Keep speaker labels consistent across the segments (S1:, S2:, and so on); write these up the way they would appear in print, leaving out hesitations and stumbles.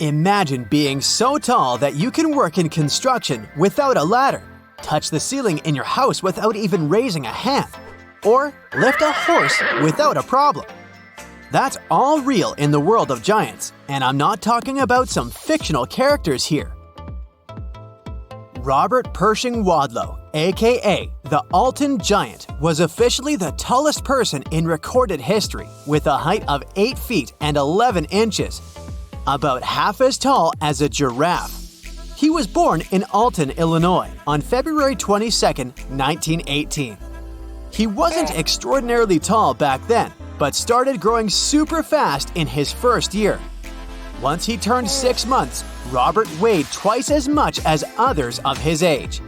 S1: Imagine being so tall that you can work in construction without a ladder, touch the ceiling in your house without even raising a hand, or lift a horse without a problem. That's all real in the world of giants, and I'm not talking about some fictional characters here. Robert Pershing Wadlow, aka the Alton Giant, was officially the tallest person in recorded history with a height of 8 feet and 11 inches, about half as tall as a giraffe. He was born in Alton, Illinois on February 22, 1918. He wasn't extraordinarily tall back then, but started growing super fast in his first year. Once he turned 6 months, Robert weighed twice as much as others of his age.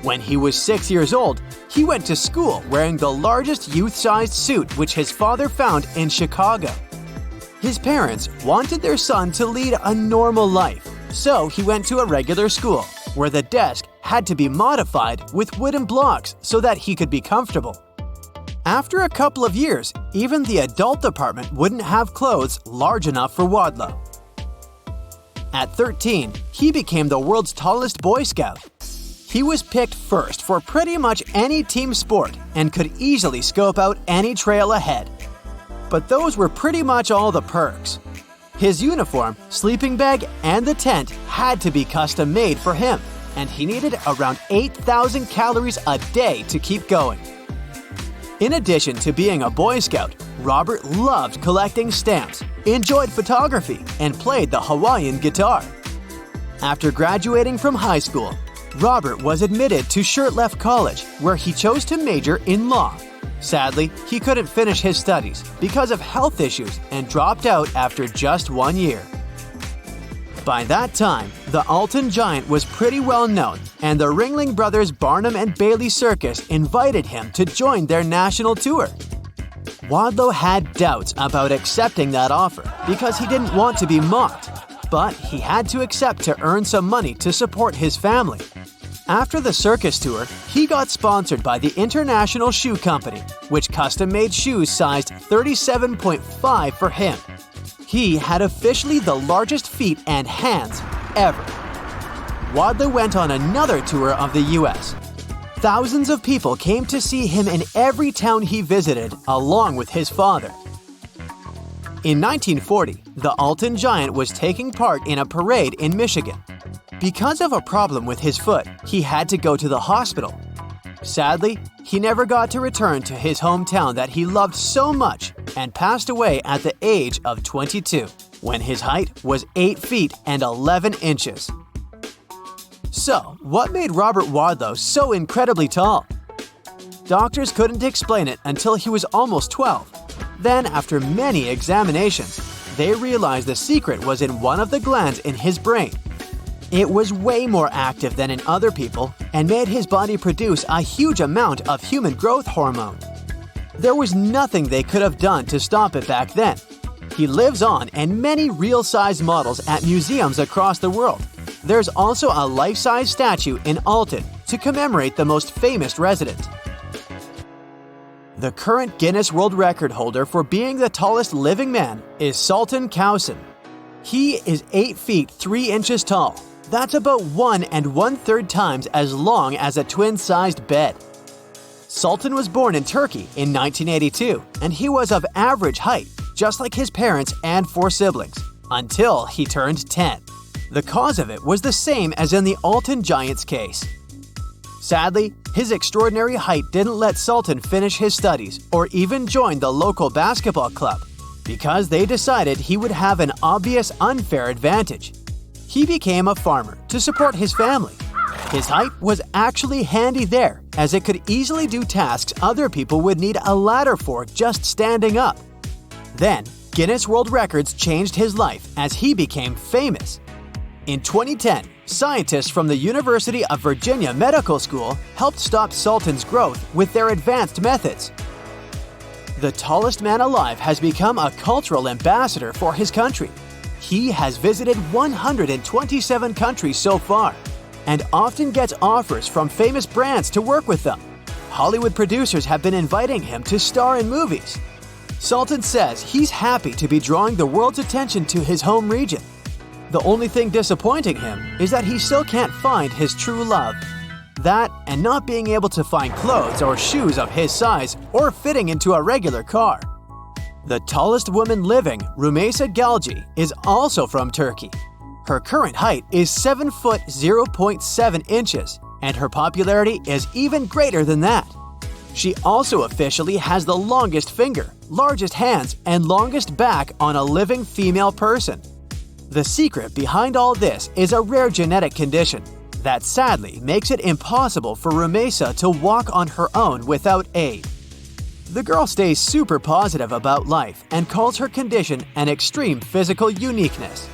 S1: When he was 6 years old, he went to school wearing the largest youth-sized suit which his father found in Chicago. His parents wanted their son to lead a normal life, so he went to a regular school, where the desk had to be modified with wooden blocks so that he could be comfortable. After a couple of years, even the adult department wouldn't have clothes large enough for Wadlow. At 13, he became the world's tallest Boy Scout. He was picked first for pretty much any team sport and could easily scope out any trail ahead. But those were pretty much all the perks. His uniform, sleeping bag, and the tent had to be custom made for him, and he needed around 8,000 calories a day to keep going. In addition to being a Boy Scout, Robert loved collecting stamps, enjoyed photography, and played the Hawaiian guitar. After graduating from high school, Robert was admitted to Shirtleft College, where he chose to major in law. Sadly, he couldn't finish his studies because of health issues and dropped out after just 1 year. By that time, the Alton Giant was pretty well known, and the Ringling Brothers Barnum and Bailey Circus invited him to join their national tour. Wadlow had doubts about accepting that offer because he didn't want to be mocked, but he had to accept to earn some money to support his family. After the circus tour, he got sponsored by the International Shoe Company, which custom-made shoes sized 37.5 for him. He had officially the largest feet and hands ever. Wadlow went on another tour of the US. Thousands of people came to see him in every town he visited, along with his father. In 1940, the Alton Giant was taking part in a parade in Michigan. Because of a problem with his foot, he had to go to the hospital. Sadly, he never got to return to his hometown that he loved so much and passed away at the age of 22, when his height was 8 feet and 11 inches. So, what made Robert Wadlow so incredibly tall? Doctors couldn't explain it until he was almost 12. Then, after many examinations, they realized the secret was in one of the glands in his brain. It was way more active than in other people and made his body produce a huge amount of human growth hormone. There was nothing they could have done to stop it back then. He lives on in many real-size models at museums across the world. There's also a life-size statue in Alton to commemorate the most famous resident. The current Guinness World Record holder for being the tallest living man is Sultan Kösen. He is 8 feet 3 inches tall. That's about 1 1/3 times as long as a twin-sized bed. Sultan was born in Turkey in 1982, and he was of average height, just like his parents and 4 siblings, until he turned 10. The cause of it was the same as in the Alton Giant's case. Sadly, his extraordinary height didn't let Sultan finish his studies or even join the local basketball club, because they decided he would have an obvious unfair advantage. He became a farmer to support his family. His height was actually handy there, as it could easily do tasks other people would need a ladder for just standing up. Then, Guinness World Records changed his life as he became famous. In 2010, scientists from the University of Virginia Medical School helped stop Sultan's growth with their advanced methods. The tallest man alive has become a cultural ambassador for his country. He has visited 127 countries so far, and often gets offers from famous brands to work with them. Hollywood producers have been inviting him to star in movies. Sultan says he's happy to be drawing the world's attention to his home region. The only thing disappointing him is that he still can't find his true love. That and not being able to find clothes or shoes of his size or fitting into a regular car. The tallest woman living, Rümeysa Galci, is also from Turkey. Her current height is 7 foot 0.7 inches, and her popularity is even greater than that. She also officially has the longest finger, largest hands, and longest back on a living female person. The secret behind all this is a rare genetic condition that sadly makes it impossible for Rümeysa to walk on her own without aid. The girl stays super positive about life and calls her condition an extreme physical uniqueness.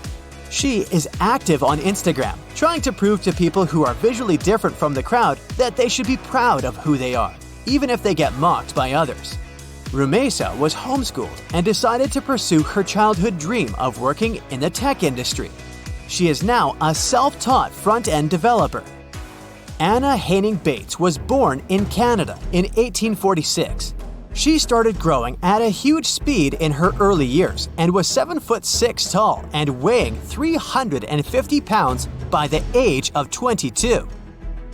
S1: She is active on Instagram, trying to prove to people who are visually different from the crowd that they should be proud of who they are, even if they get mocked by others. Rümeysa was homeschooled and decided to pursue her childhood dream of working in the tech industry. She is now a self-taught front-end developer. Anna Haining-Bates was born in Canada in 1846. She started growing at a huge speed in her early years and was 7 foot 6 tall and weighing 350 pounds by the age of 22.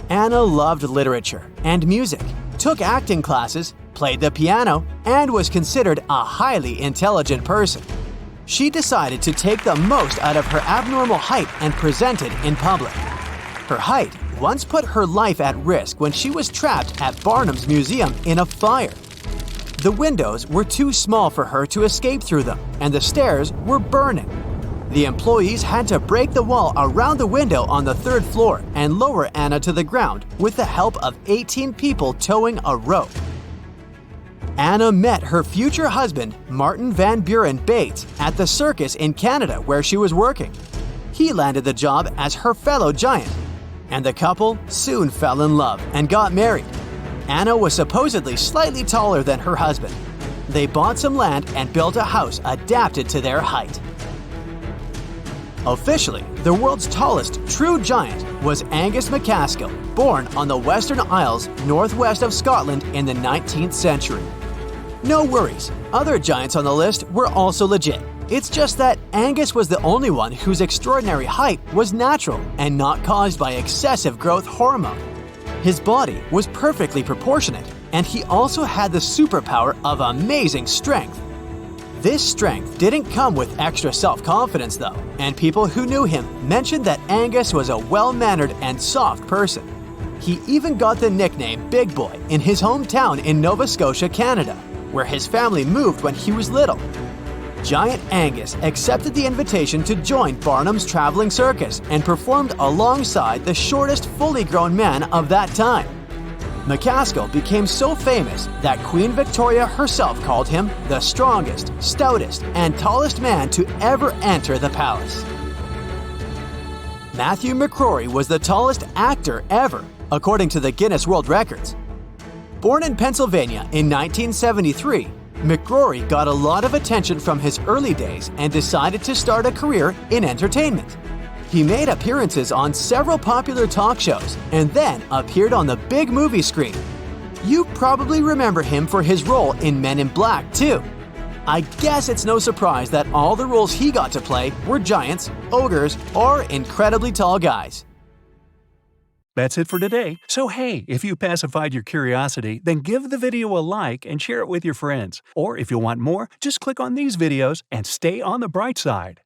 S1: Anna loved literature and music, took acting classes, played the piano, and was considered a highly intelligent person. She decided to take the most out of her abnormal height and present it in public. Her height once put her life at risk when she was trapped at Barnum's Museum in a fire. The windows were too small for her to escape through them, and the stairs were burning. The employees had to break the wall around the window on the 3rd floor and lower Anna to the ground with the help of 18 people towing a rope. Anna met her future husband, Martin Van Buren Bates, at the circus in Canada where she was working. He landed the job as her fellow giant, and the couple soon fell in love and got married. Anna was supposedly slightly taller than her husband. They bought some land and built a house adapted to their height. Officially, the world's tallest true giant was Angus MacAskill, born on the Western Isles northwest of Scotland in the 19th century. No worries, other giants on the list were also legit. It's just that Angus was the only one whose extraordinary height was natural and not caused by excessive growth hormone. His body was perfectly proportionate, and he also had the superpower of amazing strength. This strength didn't come with extra self-confidence though, and people who knew him mentioned that Angus was a well-mannered and soft person. He even got the nickname Big Boy in his hometown in Nova Scotia, Canada, where his family moved when he was little. Giant Angus accepted the invitation to join Barnum's traveling circus and performed alongside the shortest fully grown man of that time. MacAskill became so famous that Queen Victoria herself called him the strongest, stoutest, and tallest man to ever enter the palace. Matthew McCrory was the tallest actor ever, according to the Guinness World Records. Born in Pennsylvania in 1973, McCrory got a lot of attention from his early days and decided to start a career in entertainment. He made appearances on several popular talk shows and then appeared on the big movie screen. You probably remember him for his role in Men in Black too. I guess it's no surprise that all the roles he got to play were giants, ogres, or incredibly tall guys.
S2: That's it for today. So hey, if you pacified your curiosity, then give the video a like and share it with your friends. Or if you want more, just click on these videos and stay on the bright side.